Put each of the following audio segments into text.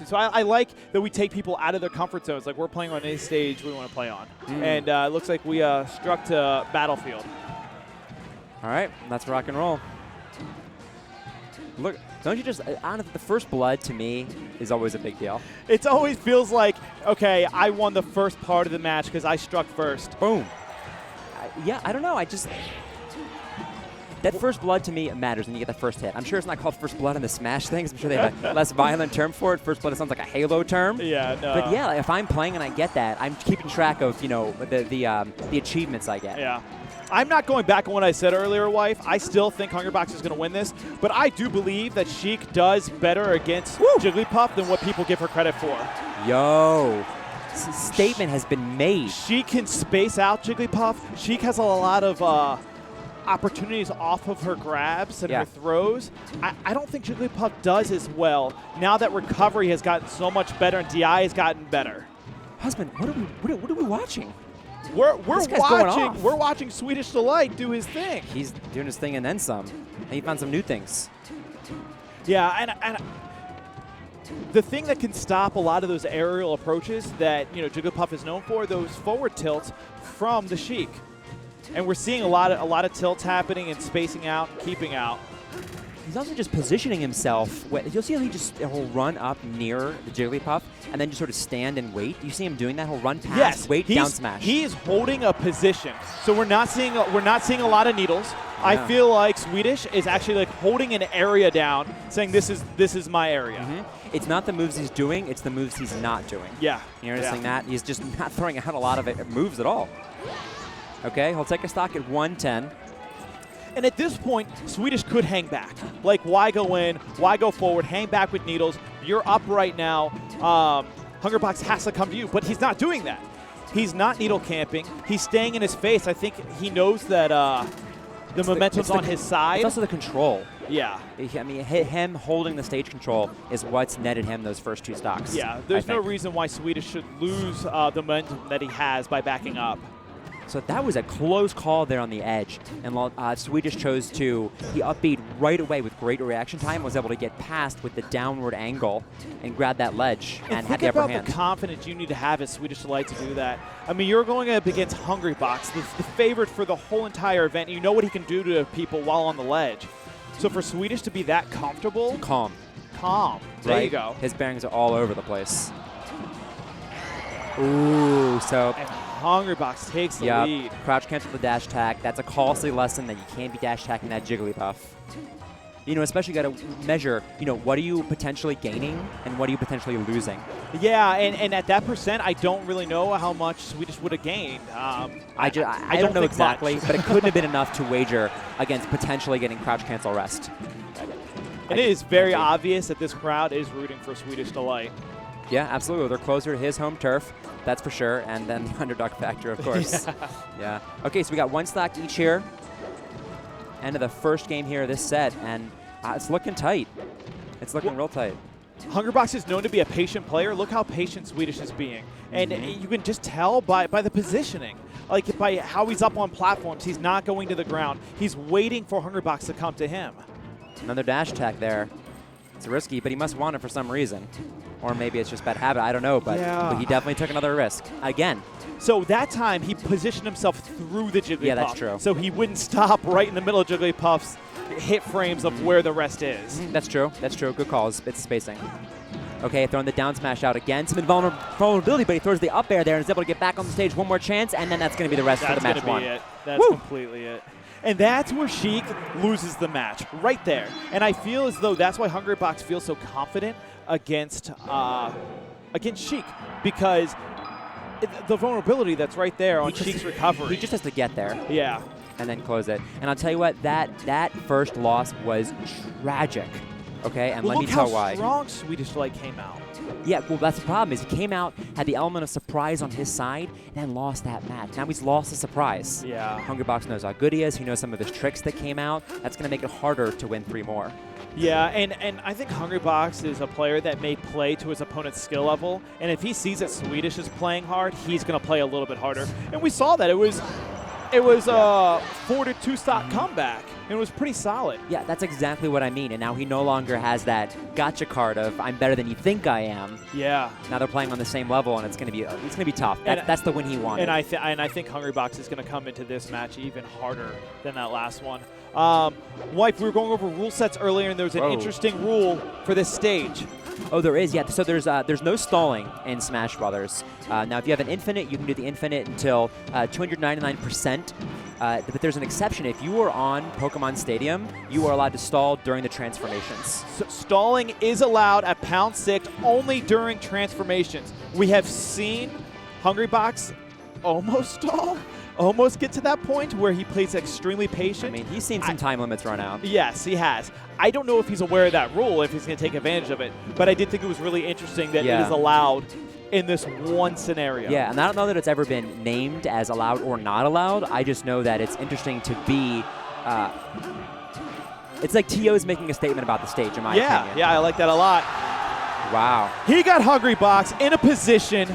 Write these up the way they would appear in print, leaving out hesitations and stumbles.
to. So I like that we take people out of their comfort zones. Like we're playing on any stage we want to play on. And it looks like we struck to Battlefield. All right, let's rock and roll. Look, don't you just, honestly, the first blood to me is always a big deal. It always feels like, okay, I won the first part of the match because I struck first. Boom. Yeah, I don't know. That first blood to me matters when you get the first hit. I'm sure it's not called first blood in the Smash things. I'm sure they have a less violent term for it. First blood, it sounds like a Halo term. Yeah, no. But yeah, like if I'm playing and I get that, I'm keeping track of, you know, the achievements I get. Yeah. I'm not going back on what I said earlier, wife. I still think Hungrybox is going to win this, but I do believe that Sheik does better against Jigglypuff than what people give her credit for. Yo. Statement has been made. Sheik can space out Jigglypuff. Sheik has a lot of opportunities off of her grabs and her throws. I don't think Jigglypuff does as well now that recovery has gotten so much better and DI has gotten better. Husband, what are we watching? We're watching Swedish Delight do his thing. He's doing his thing and then some. And he found some new things. Yeah, and the thing that can stop a lot of those aerial approaches that Jigglypuff is known for, those forward tilts from the Sheik. And we're seeing a lot of tilts happening and spacing out and keeping out. He's also just positioning himself. You'll see how he'll run up near the Jigglypuff and then just sort of stand and wait. You see him doing that? He'll run past, wait, down smash. He's holding a position. So we're not seeing a lot of needles. Yeah. I feel like Swedish is actually like holding an area down, saying this is my area. Mm-hmm. It's not the moves he's doing, it's the moves he's not doing. Yeah. You're noticing that? He's just not throwing out a lot of moves at all. Okay, he'll take a stock at 110. And at this point, Swedish could hang back. Like, why go in? Why go forward? Hang back with needles. You're up right now. Hungrybox has to come to you, but he's not doing that. He's not needle camping. He's staying in his face. I think he knows that the momentum's on his side. It's also the control. Yeah. I mean, him holding the stage control is what's netted him those first two stocks. Yeah, there's no reason why Swedish should lose the momentum that he has by backing up. So that was a close call there on the edge. And Swedish chose to, he upbeat right away with great reaction time, was able to get past with the downward angle and grab that ledge and had the upper hand. Think about the confidence you need to have as Swedish Delight to do that. I mean, you're going up against Hungrybox, the favorite for the whole entire event. You know what he can do to people while on the ledge. So for Swedish to be that comfortable. Calm. There you go. His bearings are all over the place. Ooh, so. And Hungrybox takes the lead. Crouch cancel the dash attack. That's a costly lesson that you can't be dash attacking that Jigglypuff. Especially got to measure, what are you potentially gaining and what are you potentially losing? Yeah, and at that percent, I don't really know how much Swedish would have gained. I don't know exactly, but it couldn't have been enough to wager against potentially getting crouch cancel rest. And it is very obvious that this crowd is rooting for Swedish Delight. Yeah, absolutely. They're closer to his home turf, that's for sure, and then the underdog factor, of course. Yeah. Okay, so we got one stock each here. End of the first game here of this set, and it's looking tight. It's looking real tight. Hungrybox is known to be a patient player. Look how patient Swedish is being. And you can just tell by the positioning. Like, by how he's up on platforms. He's not going to the ground. He's waiting for Hungrybox to come to him. Another dash attack there. It's risky, but he must want it for some reason. Or maybe it's just bad habit. I don't know, but he definitely took another risk. Again. So that time, he positioned himself through the Jigglypuff. Yeah, that's true. So he wouldn't stop right in the middle of Jigglypuff's hit frames of where the rest is. That's true. That's true. Good call. It's spacing. Okay, throwing the down smash out again. Some invulnerability, but he throws the up air there and is able to get back on the stage one more chance, and then that's going to be the rest for the match one. That's completely it. And that's where Sheik loses the match, right there. And I feel as though that's why Hungrybox feels so confident against Sheik, because the vulnerability that's right there on Sheik's recovery. He just has to get there. Yeah. And then close it. And I'll tell you what, that first loss was tragic. Okay, and let me tell why. Look how strong Swedish Delight came out. Yeah, well, that's the problem, is he came out, had the element of surprise on his side, and then lost that match. Now he's lost the surprise. Yeah. Hungrybox knows how good he is. He knows some of his tricks that came out. That's going to make it harder to win 3 more. Yeah, and I think Hungrybox is a player that may play to his opponent's skill level, and if he sees that Swedish is playing hard, he's going to play a little bit harder. And we saw that. It was It was a 4-2 stock comeback, and it was pretty solid. Yeah, that's exactly what I mean. And now he no longer has that gotcha card of I'm better than you think I am. Yeah. Now they're playing on the same level, and it's gonna be tough. That's the win he wanted. And I think Hungrybox is going to come into this match even harder than that last one. Wife, we were going over rule sets earlier, and there was an interesting rule for this stage. Oh, there is, yeah. So there's no stalling in Smash Brothers. Now, if you have an infinite, you can do the infinite until 299%. But there's an exception. If you are on Pokemon Stadium, you are allowed to stall during the transformations. So stalling is allowed at pound 6 only during transformations. We have seen Hungrybox almost stall, almost get to that point where he plays extremely patient. I mean, he's seen some time limits run out. Yes, he has. I don't know if he's aware of that rule, if he's going to take advantage of it, but I did think it was really interesting that it is allowed in this one scenario. Yeah, and I don't know that it's ever been named as allowed or not allowed. I just know that it's interesting to be it's like T.O. is making a statement about the stage, in my opinion. Yeah, I like that a lot. Wow. He got Hungrybox in a position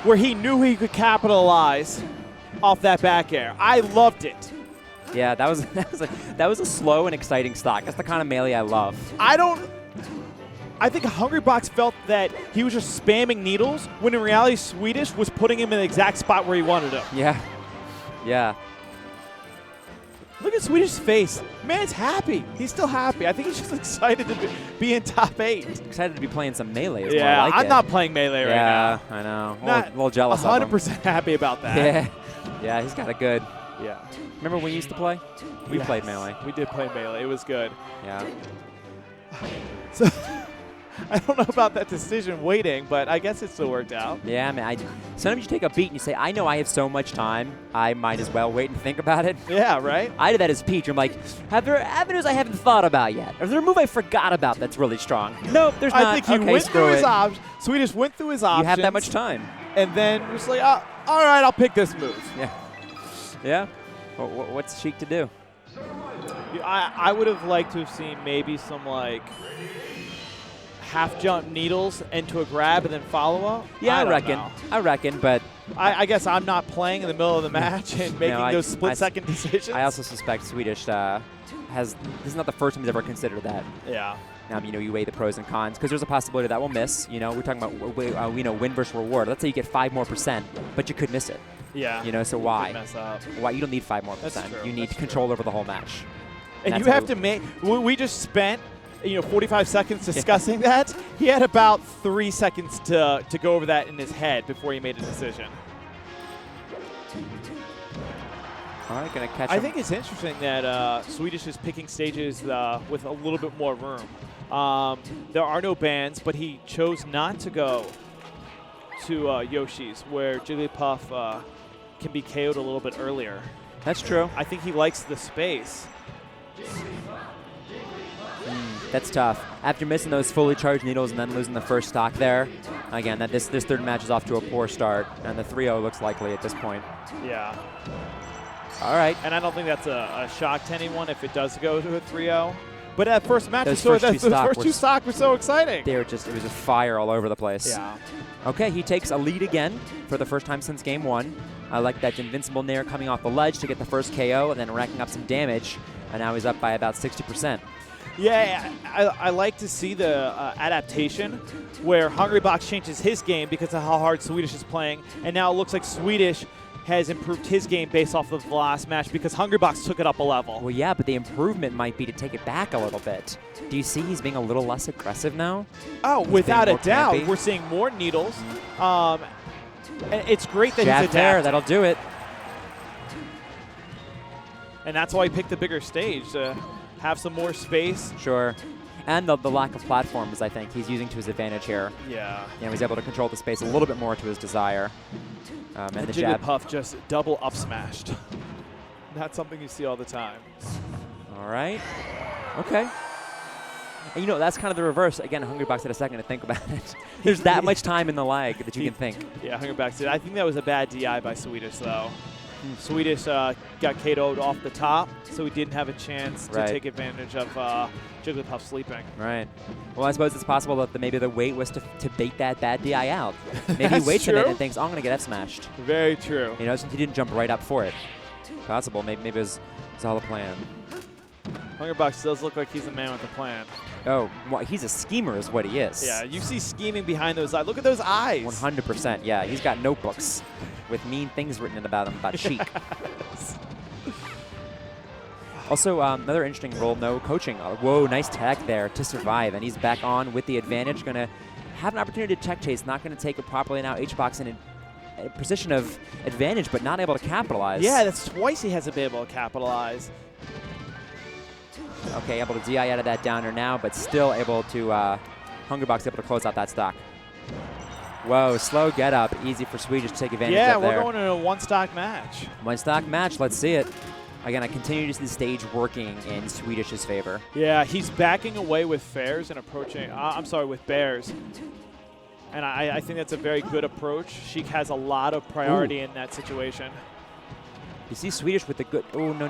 where he knew he could capitalize off that back air. I loved it. Yeah, that was a slow and exciting stock. That's the kind of melee I love. I think Hungrybox felt that he was just spamming needles when in reality Swedish was putting him in the exact spot where he wanted him. Yeah. Look at Swedish's face. Man's happy. He's still happy. I think he's just excited to be in top 8. Excited to be playing some melee. Yeah, I'm not playing melee right now. Yeah, I know. Not a little jealous of him. 100% happy about that. Yeah, he's got a good. Yeah. Remember when we used to play? We played melee. We did play melee. It was good. Yeah. So I don't know about that decision waiting, but I guess it still worked out. Yeah, man. Sometimes you take a beat and you say, I know I have so much time, I might as well wait and think about it. Yeah, right? I did that as Peach. I'm like, are there avenues I haven't thought about yet? Is there a move I forgot about that's really strong? Nope, there's not. I think he went through his options. Swedish went through his options. You have that much time. And then was like, all right, I'll pick this move. Yeah. What's Sheik to do? I would have liked to have seen maybe some like half jump needles into a grab and then follow up. Yeah, I reckon, but I guess I'm not playing in the middle of the match and making those split-second decisions. I also suspect Swedish this is not the first time he's ever considered that. Yeah. Now, you weigh the pros and cons because there's a possibility that we'll miss. We're talking about win versus reward. Let's say you get 5% more, but you could miss it. Yeah. So why? Mess up. Why? You don't need 5% more. You need control over the whole match. And you have to make. We just spent 45 seconds discussing that. He had about 3 seconds to go over that in his head before he made a decision. All right, gonna catch him. I think it's interesting that Swedish is picking stages with a little bit more room. There are no bans, but he chose not to go to Yoshi's, where Jigglypuff can be KO'd a little bit earlier. That's true. I think he likes the space. That's tough. After missing those fully charged needles and then losing the first stock there, again, this third match is off to a poor start, and the 3-0 looks likely at this point. Yeah. All right. And I don't think that's a shock to anyone if it does go to a 3-0. But that first match, those first two two stocks were so exciting. It was a fire all over the place. Yeah. Okay, he takes a lead again for the first time since game 1. I like that invincible nair coming off the ledge to get the first KO and then racking up some damage. And now he's up by about 60%. Yeah, I like to see the adaptation where Hungrybox changes his game because of how hard Swedish is playing. And now it looks like Swedish has improved his game based off of the last match because Hungrybox took it up a level. Well, yeah, but the improvement might be to take it back a little bit. Do you see he's being a little less aggressive now? Oh, without a doubt. We're seeing more needles. And it's great that he's adapting. That'll do it. And that's why he picked the bigger stage, to have some more space. Sure. And the lack of platforms, I think, he's using to his advantage here. Yeah. He's able to control the space a little bit more to his desire. And the jab. Jigglypuff just double up smashed. Not something you see all the time. All right. Okay. And that's kind of the reverse. Again, Hungrybox had a second to think about it. There's that much time in the lag that you can think. Yeah, Hungrybox did. I think that was a bad DI by Swedish, though. Swedish got KO'd off the top, so he didn't have a chance to take advantage of Jigglypuff sleeping. Right. Well, I suppose it's possible that maybe the wait was to bait that bad DI out. Maybe he waits a minute and thinks, I'm going to get F smashed. Very true. Since he didn't jump right up for it. Possible. Maybe it was all a plan. Hungrybox does look like he's a man with a plan. Oh, well, he's a schemer is what he is. Yeah, you see scheming behind those eyes. Look at those eyes. 100%. Yeah, he's got notebooks with mean things written about him, about Sheik. Also, another interesting role, coaching. Whoa, nice tech there to survive, and he's back on with the advantage. Going to have an opportunity to tech chase, not going to take it properly now. HBox in a position of advantage, but not able to capitalize. Yeah, that's twice he hasn't been able to capitalize. Okay, able to DI out of that downer now, but still able to, Hungrybox able to close out that stock. Whoa, slow get up. Easy for Swedish to take advantage of there. Yeah, we're going to a one-stock match. One-stock match, let's see it. Again, I continue to see the stage working in Swedish's favor. Yeah, he's backing away with fares and approaching, with bears. And I think that's a very good approach. Sheik has a lot of priority in that situation. You see Swedish with the good. Oh, no.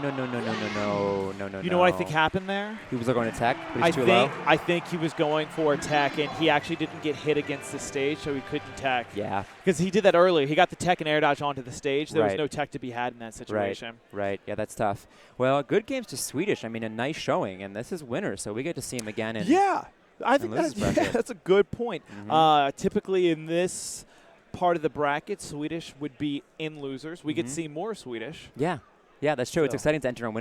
You know what I think happened there? He was going to tech, but he's too low. I think he was going for a tech, and he actually didn't get hit against the stage, so he couldn't tech. Yeah. Because he did that earlier. He got the tech and air dodge onto the stage. There was no tech to be had in that situation. Right. Yeah, that's tough. Well, good games to Swedish. I mean, a nice showing, and this is winner, so we get to see him again. Yeah. I think that's a good point. Typically in this part of the bracket, Swedish would be in losers. We could see more Swedish. Yeah, that's true. So. It's exciting to enter on winner.